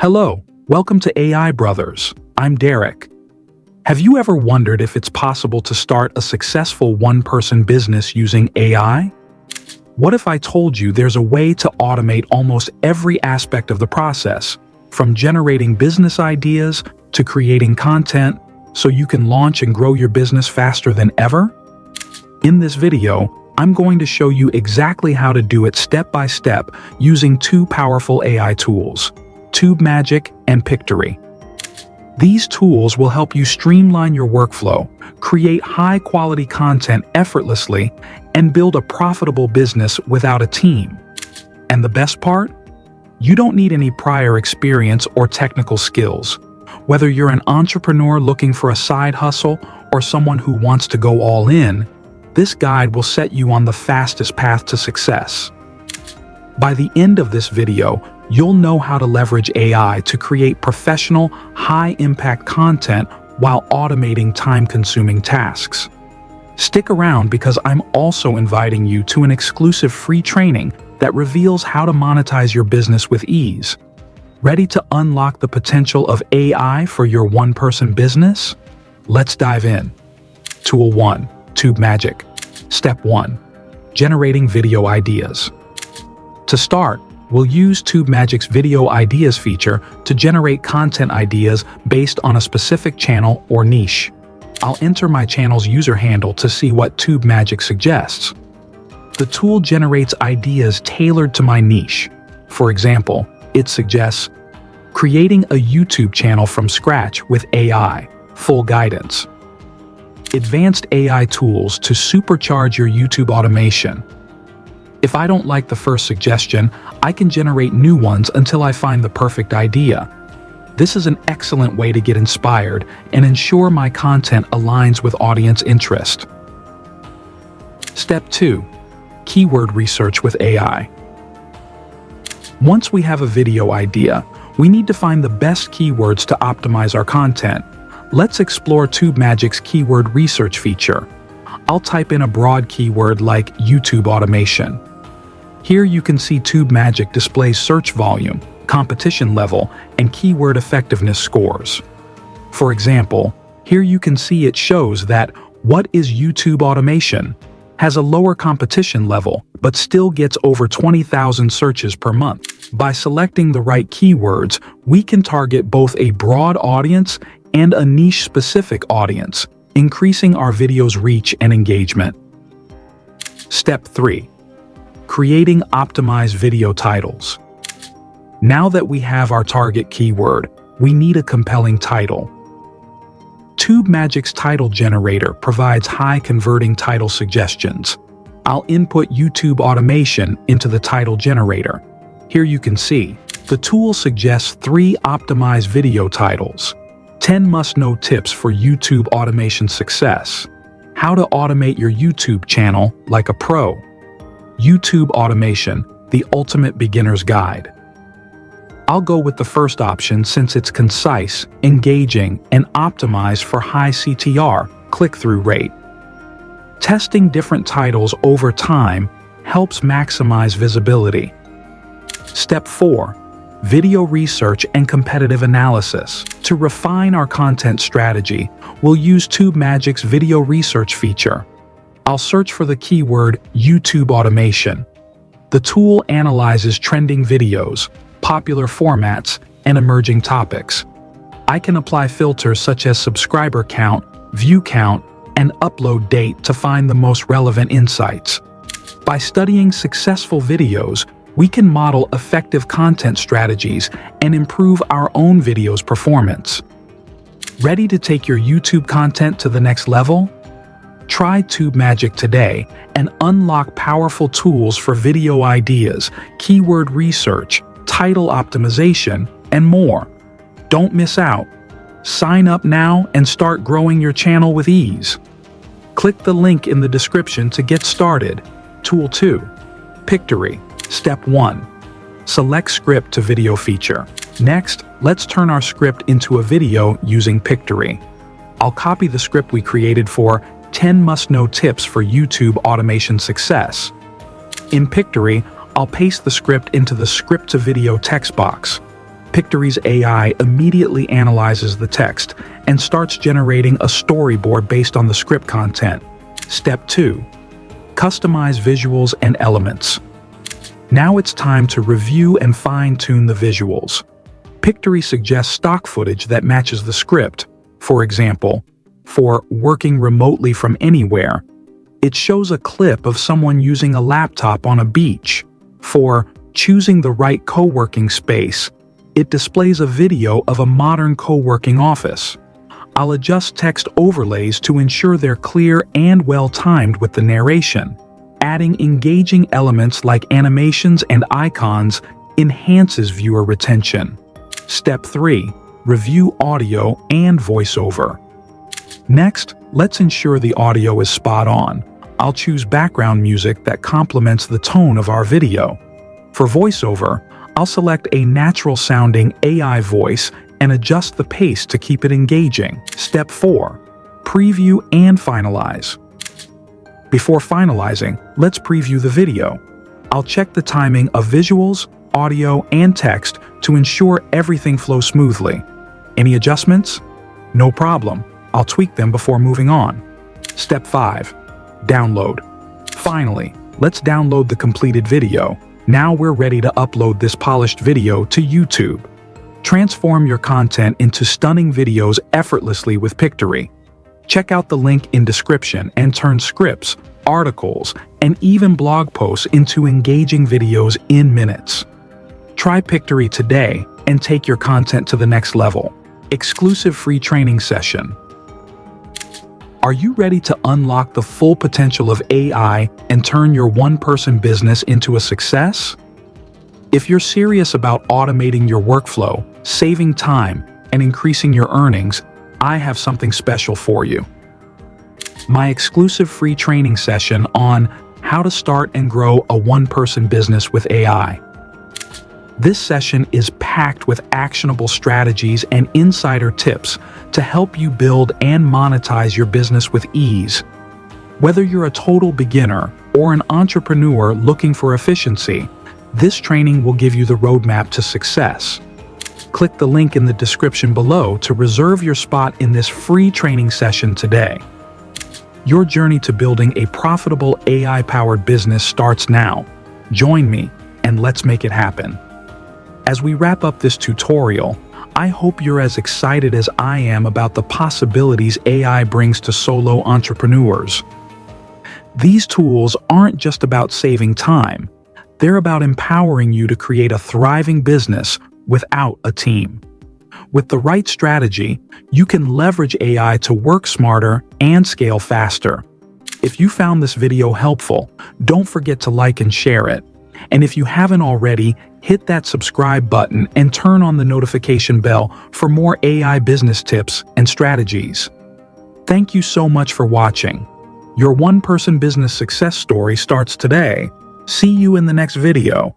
Hello, welcome to AI Brothers. I'm Derek. Have you ever wondered if it's possible to start a successful one-person business using AI? What if I told you there's a way to automate almost every aspect of the process, from generating business ideas to creating content, so you can launch and grow your business faster than ever? In this video, I'm going to show you exactly how to do it step by step using two powerful AI tools, TubeMagic and Pictory. These tools will help you streamline your workflow, create high-quality content effortlessly, and build a profitable business without a team. And the best part? You don't need any prior experience or technical skills. Whether you're an entrepreneur looking for a side hustle or someone who wants to go all in, this guide will set you on the fastest path to success. By the end of this video, you'll know how to leverage AI to create professional, high-impact content while automating time-consuming tasks. Stick around because I'm also inviting you to an exclusive free training that reveals how to monetize your business with ease. Ready to unlock the potential of AI for your one-person business? Let's dive in. Tool 1. TubeMagic. Step 1. Generating video ideas. To start, we'll use TubeMagic's Video Ideas feature to generate content ideas based on a specific channel or niche. I'll enter my channel's user handle to see what TubeMagic suggests. The tool generates ideas tailored to my niche. For example, it suggests creating a YouTube channel from scratch with AI, full guidance. Advanced AI tools to supercharge your YouTube automation. If I don't like the first suggestion, I can generate new ones until I find the perfect idea. This is an excellent way to get inspired and ensure my content aligns with audience interest. Step 2. Keyword research with AI. Once we have a video idea, we need to find the best keywords to optimize our content. Let's explore TubeMagic's keyword research feature. I'll type in a broad keyword like YouTube automation. Here you can see TubeMagic displays search volume, competition level, and keyword effectiveness scores. For example, here you can see it shows that "What is YouTube automation?" has a lower competition level, but still gets over 20,000 searches per month. By selecting the right keywords, we can target both a broad audience and a niche-specific audience, increasing our video's reach and engagement. Step 3. Creating optimized video titles. Now that we have our target keyword, we need a compelling title. TubeMagic's title generator provides high-converting title suggestions. I'll input YouTube automation into the title generator. Here you can see, the tool suggests 3 optimized video titles. 10 must-know tips for YouTube automation success. How to automate your YouTube channel like a pro. YouTube automation, the ultimate beginner's guide. I'll go with the first option since it's concise, engaging, and optimized for high CTR, click-through rate. Testing different titles over time helps maximize visibility. Step 4. Video research and competitive analysis. To refine our content strategy, we'll use TubeMagic's video research feature. I'll search for the keyword YouTube automation. The tool analyzes trending videos, popular formats, and emerging topics. I can apply filters such as subscriber count, view count, and upload date to find the most relevant insights. By studying successful videos, we can model effective content strategies and improve our own videos' performance. Ready to take your YouTube content to the next level? Try TubeMagic today and unlock powerful tools for video ideas, keyword research, title optimization, and more. Don't miss out. Sign up now and start growing your channel with ease. Click the link in the description to get started. Tool 2. Pictory. Step 1. Select script to video feature. Next, let's turn our script into a video using Pictory. I'll copy the script we created for 10 must-know tips for YouTube automation success. In Pictory, I'll paste the script into the script to video text box. Pictory's AI immediately analyzes the text and starts generating a storyboard based on the script content. Step 2. Customize visuals and elements. Now it's time to review and fine-tune the visuals. Pictory suggests stock footage that matches the script. For example, for working remotely from anywhere, it shows a clip of someone using a laptop on a beach. For choosing the right co-working space, it displays a video of a modern co-working office. I'll adjust text overlays to ensure they're clear and well-timed with the narration. Adding engaging elements like animations and icons enhances viewer retention. Step 3. Review audio and voiceover. Next, let's ensure the audio is spot on. I'll choose background music that complements the tone of our video. For voiceover, I'll select a natural-sounding AI voice and adjust the pace to keep it engaging. Step 4. Preview and finalize. Before finalizing, let's preview the video. I'll check the timing of visuals, audio, and text to ensure everything flows smoothly. Any adjustments? No problem. I'll tweak them before moving on. Step 5. Download. Finally, let's download the completed video. Now we're ready to upload this polished video to YouTube. Transform your content into stunning videos effortlessly with Pictory. Check out the link in description and turn scripts, articles, and even blog posts into engaging videos in minutes. Try Pictory today and take your content to the next level. Exclusive free training session. Are you ready to unlock the full potential of AI and turn your one-person business into a success? If you're serious about automating your workflow, saving time, and increasing your earnings, I have something special for you. My exclusive free training session on how to start and grow a one-person business with AI. This session is packed with actionable strategies and insider tips to help you build and monetize your business with ease. Whether you're a total beginner or an entrepreneur looking for efficiency, this training will give you the roadmap to success. Click the link in the description below to reserve your spot in this free training session today. Your journey to building a profitable AI-powered business starts now. Join me, and let's make it happen. As we wrap up this tutorial, I hope you're as excited as I am about the possibilities AI brings to solo entrepreneurs. These tools aren't just about saving time. They're about empowering you to create a thriving business without a team. With the right strategy, you can leverage AI to work smarter and scale faster. If you found this video helpful, don't forget to like and share it. And if you haven't already, hit that subscribe button and turn on the notification bell for more AI business tips and strategies. Thank you so much for watching. Your one-person business success story starts today. See you in the next video.